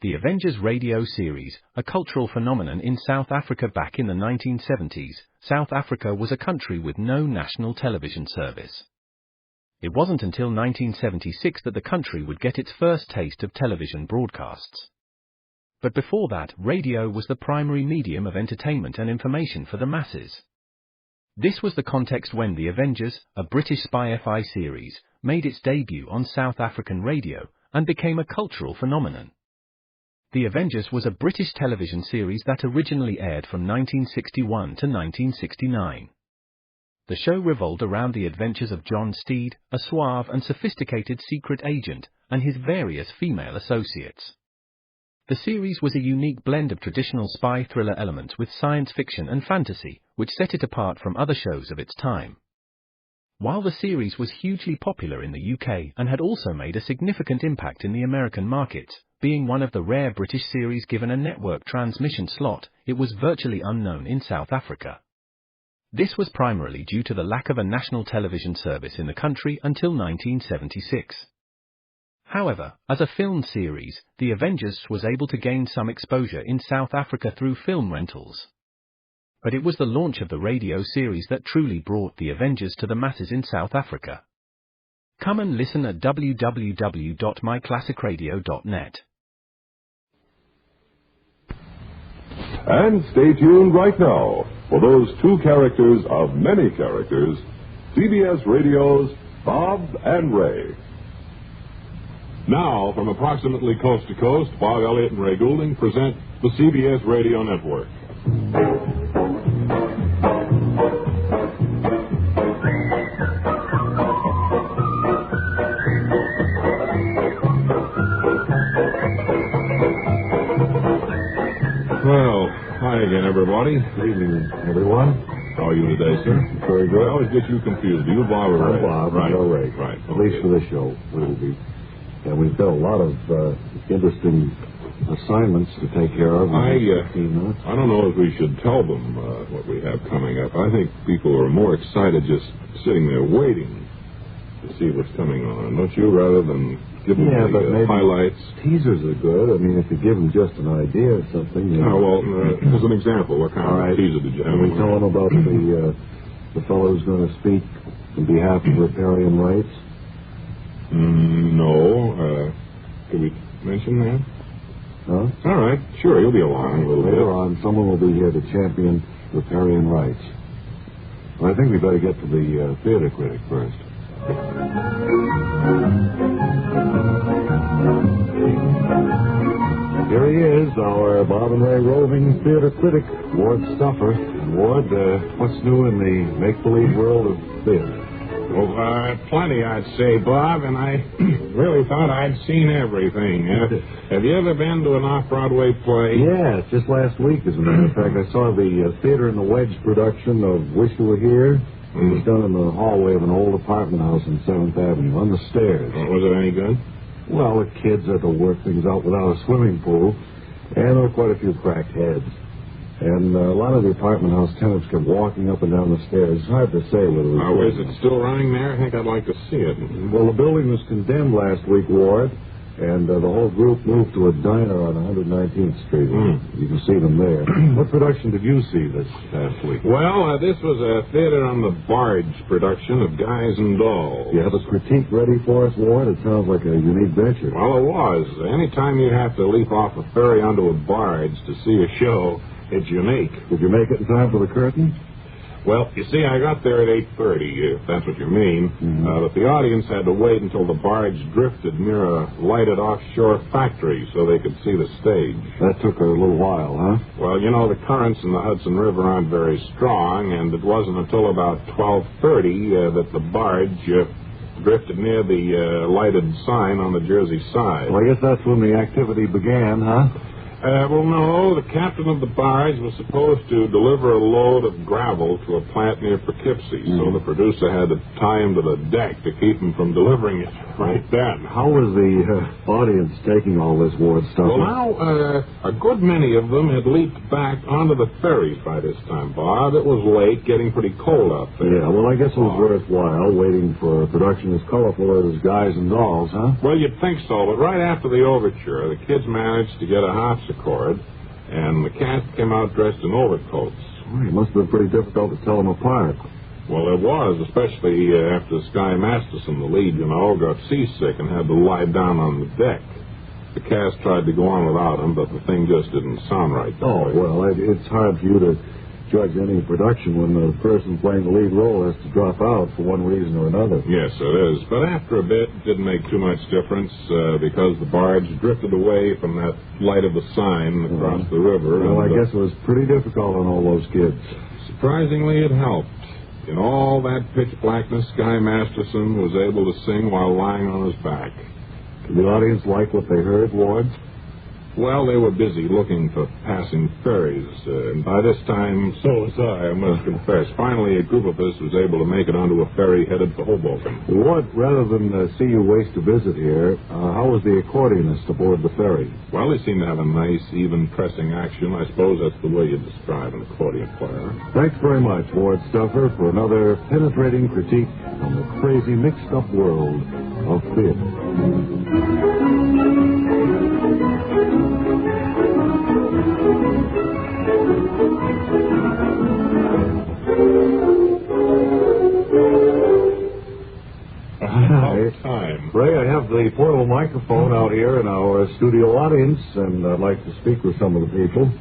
The Avengers radio series, a cultural phenomenon in South Africa back in the 1970s. South Africa was a country with no national television service. It wasn't until 1976 that the country would get its first taste of television broadcasts. But before that, radio was the primary medium of entertainment and information for the masses. This was the context when The Avengers, a British spy FI series, made its debut on South African radio and became a cultural phenomenon. The Avengers was a British television series that originally aired from 1961 to 1969. The show revolved around the adventures of John Steed, a suave and sophisticated secret agent, and his various female associates. The series was a unique blend of traditional spy thriller elements with science fiction and fantasy, which set it apart from other shows of its time. While the series was hugely popular in the UK and had also made a significant impact in the American markets, being one of the rare British series given a network transmission slot, it was virtually unknown in South Africa. This was primarily due to the lack of a national television service in the country until 1976. However, as a film series, The Avengers was able to gain some exposure in South Africa through film rentals. But it was the launch of the radio series that truly brought The Avengers to the masses in South Africa. Come and listen at www.myclassicradio.net. And stay tuned right now for those two characters of many characters, CBS Radio's Bob and Ray. Now, from approximately coast to coast, Bob, Elliott, and Ray Goulding present the CBS Radio Network. Well, hi again, everybody. Good evening, everyone. How are you today, sir? Very good. I always get you confused. Are you Bob or Ray? I'm Bob. Right. You're Ray. Right. At least for this show, we will be. And we've got a lot of interesting assignments to take care of. I don't know if we should tell them what we have coming up. I think people are more excited just sitting there waiting to see what's coming on, don't you, rather than give them the highlights. Teasers are good. I mean, if you give them just an idea or something. Well, as an example, what kind of teaser did you have? Can we tell them about the fellow who's going to speak on behalf of riparian rights? No. Can we mention that? Huh? All right. Sure, you'll be along a little bit. Later on, someone will be here to champion riparian rights. Well, I think we better get to the theater critic first. Here he is, our Bob and Ray roving theater critic, Ward Stuffer. And Ward, what's new in the make-believe world of theater? Well, plenty, I'd say, Bob, and I really thought I'd seen everything. Have you ever been to an off-Broadway play? Yeah, just last week, as a matter of fact. I saw the Theater in the Wedge production of Wish You Were Here. It was done in the hallway of an old apartment house on 7th Avenue, on the stairs. Was it any good? Well, the kids had to work things out without a swimming pool, and there were quite a few cracked heads. And a lot of the apartment house tenants kept walking up and down the stairs. It's hard to say whether it was... Is it still running there? I think I'd like to see it. Well, the building was condemned last week, Ward, and the whole group moved to a diner on 119th Street. You can see them there. What production did you see this past week? Well, this was a Theater on the Barge production of Guys and Dolls. You have a critique ready for us, Ward? It sounds like a unique venture. Well, it was. Anytime you have to leap off a ferry onto a barge to see a show, it's unique. Did you make it in time for the curtain? Well, you see, I got there at 8:30, if that's what you mean. But the audience had to wait until the barge drifted near a lighted offshore factory so they could see the stage. That took a little while, huh? Well, you know, the currents in the Hudson River aren't very strong, and it wasn't until about 12:30 that the barge drifted near the lighted sign on the Jersey side. Well, I guess that's when the activity began, huh? Well, no. The captain of the barge was supposed to deliver a load of gravel to a plant near Poughkeepsie, so the producer had to tie him to the deck to keep him from delivering it right then. How was the audience taking all this ward stuff? Well, now, a good many of them had leaped back onto the ferries by this time, Bob. It was late, getting pretty cold out there. Yeah, well, I guess it was worthwhile waiting for a production as colorful as Guys and Dolls, huh? Well, you'd think so, but right after the overture, the kids managed to get a harpsichord, and the cast came out dressed in overcoats. Well, it must have been pretty difficult to tell them apart. Well, it was, especially after Sky Masterson, the lead, got seasick and had to lie down on the deck. The cast tried to go on without him, but the thing just didn't sound right. Well, it's hard for you to judge any production when the person playing the lead role has to drop out for one reason or another. Yes, it is. But after a bit, it didn't make too much difference because the barge drifted away from that light of the sign across the river. Well, I guess it was pretty difficult on all those kids. Surprisingly, it helped. In all that pitch blackness, Sky Masterson was able to sing while lying on his back. Did the audience like what they heard, Ward? Well, they were busy looking for passing ferries, and by this time, so was I must confess. Finally, a group of us was able to make it onto a ferry headed for Hoboken. Ward, rather than see you waste a visit here, how was the accordionist aboard the ferry? Well, he seemed to have a nice, even pressing action. I suppose that's the way you describe an accordion player. Thanks very much, Ward Stuffer, for another penetrating critique on the crazy, mixed-up world of theater. Time. Ray, I have the portable microphone out here in our studio audience, and I'd like to speak with some of the people.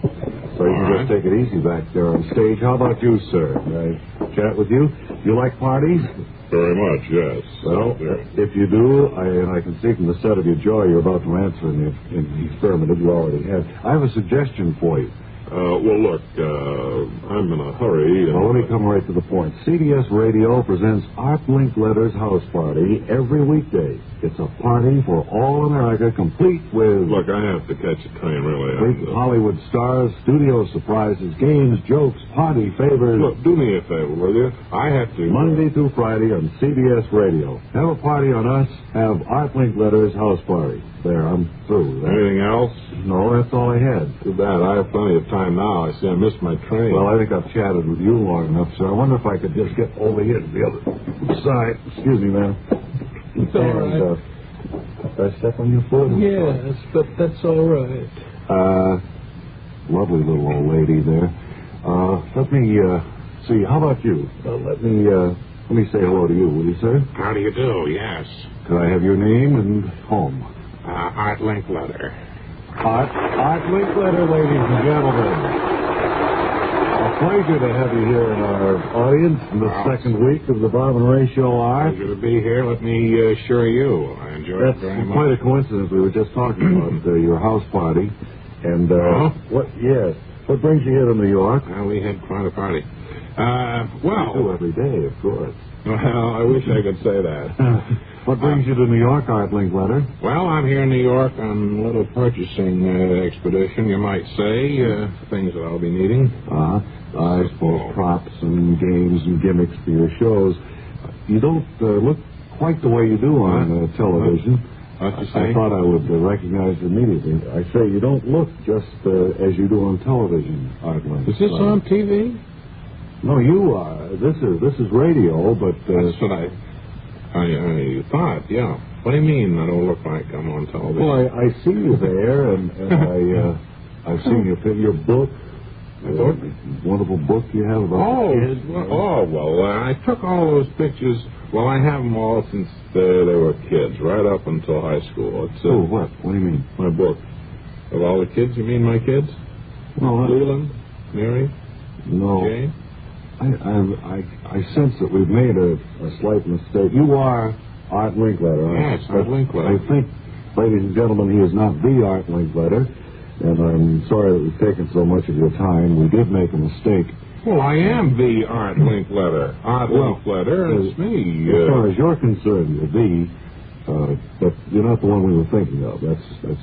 So you can just take it easy back there on stage. How about you, sir? Can I chat with you? Do you like parties? Very much, yes. Well, if you do, and I can see from the set of your jaw you're about to answer in the affirmative. You already have. I have a suggestion for you. Well, look, I'm in a hurry. Well, let me come right to the point. CBS Radio presents Art Linkletter's House Party every weekday. It's a party for all America, complete with... Look, I have to catch a train, really. Complete with Hollywood stars, studio surprises, games, jokes, party favors. Look, do me a favor, will you? I have to... Monday through Friday on CBS Radio. Have a party on us, have Art Linkletter's House Party. There, I'm through. Anything else? No, that's all I had. Too bad. I have plenty of time now. I see I missed my train. Well, I think I've chatted with you long enough, sir. I wonder if I could just get over here to the other side. Excuse me, man. It's all right. Did I step on your foot? Yes, but that's all right. Lovely little old lady there. Let me see. How about you? Let me say hello to you, will you, sir? How do you do? Yes. Could I have your name and home? Art Linkletter. Art Linkletter, ladies and gentlemen. A pleasure to have you here in our audience in the second week of the Bob and Ray Show, Art. Pleasure to be here. Let me assure you, I enjoy it very much. That's quite a coincidence. We were just talking about your house party. And, what brings you here to New York? Well, we had quite a party. We do every day, of course. Well, I wish I could say that. What brings you to New York, Art Linkletter? Well, I'm here in New York on a little purchasing expedition, you might say. Things that I'll be needing. I suppose props and games and gimmicks for your shows. You don't look quite the way you do on television. What you say? I thought I would recognize it immediately. I say you don't look just as you do on television, Art Linkletter. Is this on TV? No, you are. This is radio, but... That's what I thought, yeah. What do you mean I don't look like I'm on television? Well, I see you there, and I've seen your book. Book? Wonderful book you have about the kids. Well, I took all those pictures. Well, I have them all since they were kids, right up until high school. It's, what? What do you mean? My book. Of all the kids? You mean my kids? No, Leland? Mary? No. Jane? I sense that we've made a slight mistake. You are Art Linkletter. Yes, Art Linkletter. I think, ladies and gentlemen, he is not the Art Linkletter, and I'm sorry that we've taken so much of your time. We did make a mistake. Well, I am the Art Linkletter. Art Linkletter, and it's me. As far as you're concerned, you're the, But you're not the one we were thinking of. That's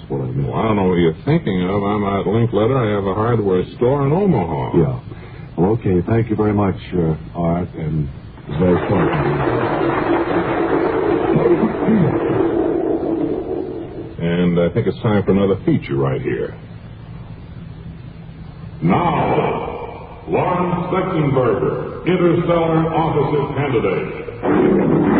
what I meant. Well, I don't know what you're thinking of. I'm at Linkletter. I have a hardware store in Omaha. Yeah. Well, okay. Thank you very much, Art, and very fun. And I think it's time for another feature right here. Now, Lawrence Fechtenberg, interstellar officer candidate.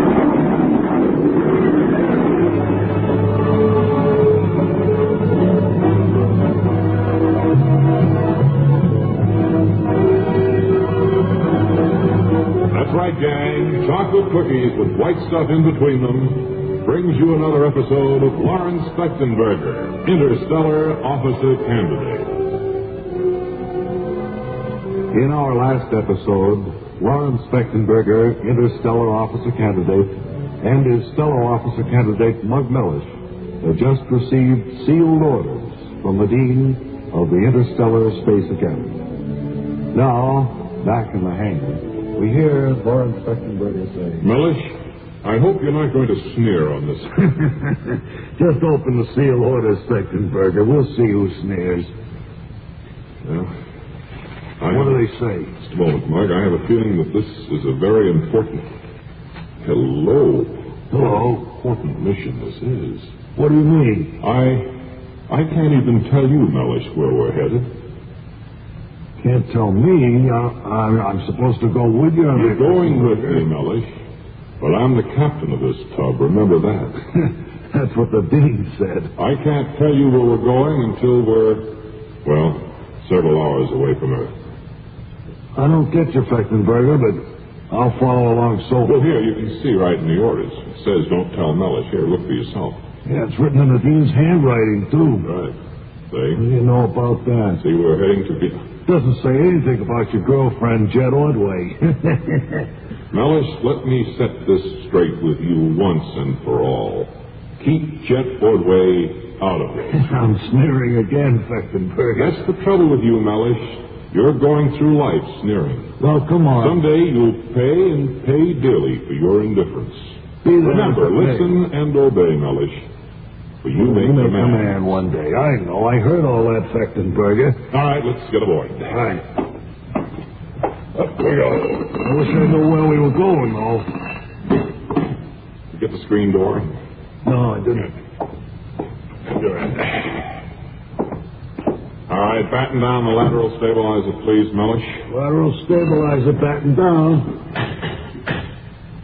That's right, gang. Chocolate cookies with white stuff in between them brings you another episode of Lawrence Fechtenberger, interstellar officer candidate. In our last episode, Lawrence Fechtenberger, interstellar officer candidate, and his fellow officer candidate, Mug Mellish, had just received sealed orders from the Dean of the Interstellar Space Academy. Now, back in the hangar, we hear Lawrence Fechtenberger say, Mellish, I hope you're not going to sneer on this. Just open the sealed orders, Fechtenberger. We'll see who sneers. Well, What do they say? Just a moment, Mug. I have a feeling that this is a very important... Hello. Important mission this is. What do you mean? I can't even tell you, Mellish, where we're headed. Can't tell me. I'm supposed to go with you. You're going with me, Mellish. But I'm the captain of this tub. Remember that. That's what the Dean said. I can't tell you where we're going until we're, well, several hours away from Earth. I don't get you, Fechtenberger, but I'll follow along so... Well, here, you can see right in the orders. It says, don't tell Mellish. Here, look for yourself. Yeah, it's written in the Dean's handwriting, too. Right. See? What do you know about that? See, we're heading to be... Doesn't say anything about your girlfriend, Jet Ordway. Mellish, let me set this straight with you once and for all. Keep Jet Ordway out of it. I'm sneering again, Fechtenberger. That's the trouble with you, Mellish. You're going through life sneering. Well, come on. Someday you'll pay and pay dearly for your indifference. Remember, listen and obey, Mellish. For you make the man one day. I know. I heard all that, Fechtenberger. All right, let's get aboard. All right. Up we go. I wish I knew where we were going, though. You get the screen door? No, I didn't. Good. All right, batten down the lateral stabilizer, please, Mellish. Lateral stabilizer batten down.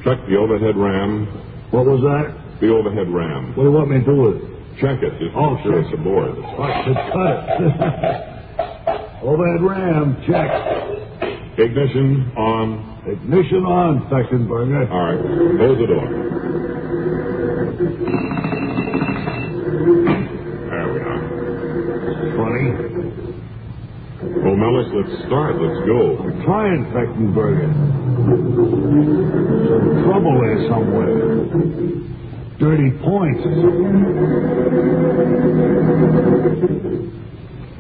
Check the overhead ram. What was that? The overhead ram. What do you want me to do with it? Check it. Just make sure it's aboard. I should cut it. Overhead ram, check. Ignition on. Ignition on, Fechtenberger. All right, close the door. There we are. Funny. Well, Mellish, let's start. Let's go. We're trying, Fechtenberger. Some trouble there somewhere. Dirty points.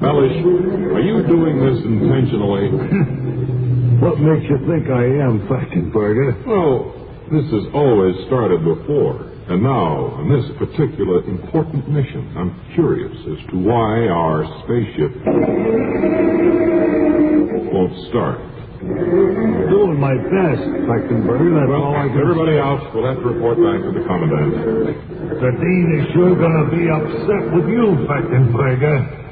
Mellish, are you doing this intentionally? What makes you think I am, Fechtenberger? Well, this has always started before. And now, on this particular important mission, I'm curious as to why our spaceship won't start. I'm doing my best, Fechtenberger. That's all I can everybody say. out. We'll have to report back to the commandant. The Dean is sure going to be upset with you, Fechtenberger.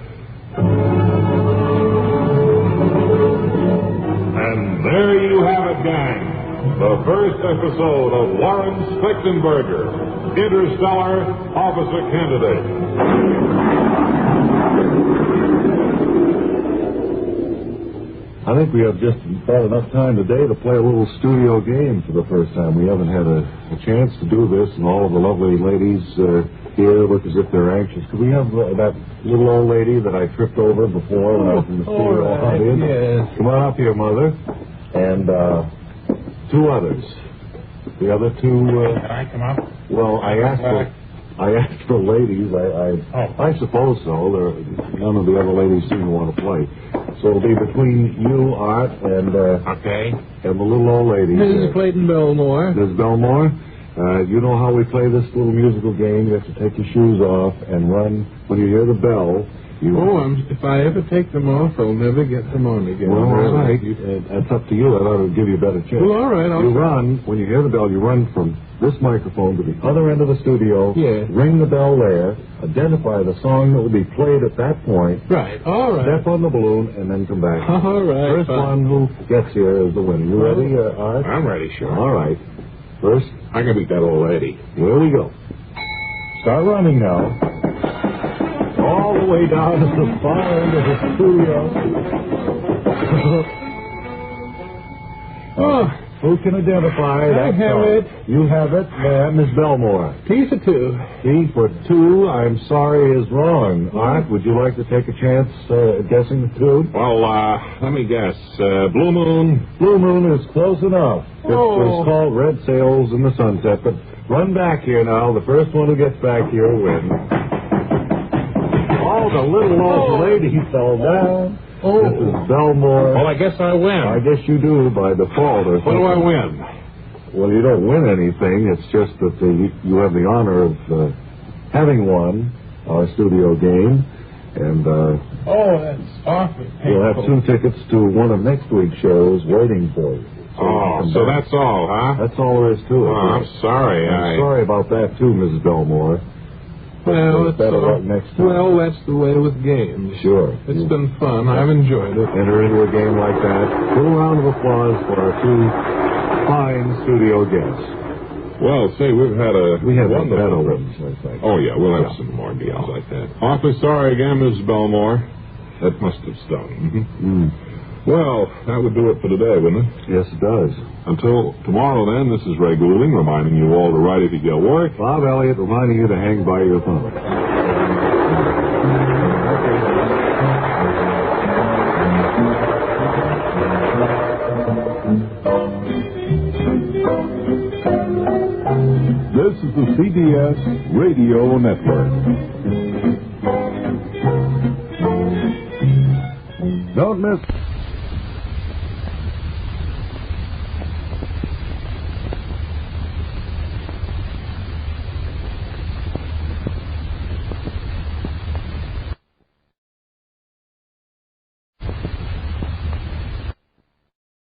And there you have it, gang. The first episode of Lawrence Fechtenberger, interstellar officer candidate. I think we have just about enough time today to play a little studio game for the first time. We haven't had a chance to do this, and all of the lovely ladies here look as if they're anxious. Could we have that little old lady that I tripped over before when I was in the studio audience? Yes. Come on up here, Mother. And two others. The other two... Can I come up? Well, I asked for ladies. I suppose so. None of the other ladies seem to want to play. So it'll be between you, Art, and Okay. and the little old lady. Mrs. Clayton Belmore. Ms. Belmore. You know how we play this little musical game? You have to take your shoes off and run. When you hear the bell, if I ever take them off, I'll never get them on again. Well, all right. That's up to you. I thought it would give you a better chance. Well, all right. You run. When you hear the bell, you run from this microphone to the other end of the studio. Yeah. Ring the bell there. Identify the song that will be played at that point. Right. All right. Step on the balloon and then come back. All right. First one who gets here is the winner. You ready, Art? I'm ready, sure. All right. First, I can beat that old lady. here we go. Start running now. All the way down to the far end of the studio. Who can identify that have song? it. You have it, Miss Belmore. T for 2. T for 2, I'm sorry, is wrong. Art, would you like to take a chance guessing the 2? Well, let me guess. Blue Moon. Blue Moon is close enough. It was called Red Sails in the Sunset, but run back here now. The first one who gets back here wins. Oh, the little old lady fell down. Mrs. Belmore. Well, I guess I win. I guess you do by default or something. What do I win? Well, you don't win anything. It's just that you have the honor of having won our studio game. And that's awful. you'll have 2 tickets to one of next week's shows waiting for you. So that's all, huh? That's all there is to it. Oh, I'm sorry. I'm sorry about that, too, Mrs. Belmore. Well, better luck next time. Well, that's the way with games. Sure. It's been fun. I've enjoyed it. Enter into a game like that. A little round of applause for our 2 fine studio guests. Well, say, we had wonderful better ones, I think. Oh, yeah, we'll have some more deals like that. Awfully sorry again, Mrs. Belmore. That must have stung. Well, that would do it for today, wouldn't it? Yes, it does. Until tomorrow, then, this is Ray Goulding reminding you all to write if you get work. Bob Elliott reminding you to hang by your thumb. This is the CBS Radio Network. Don't miss...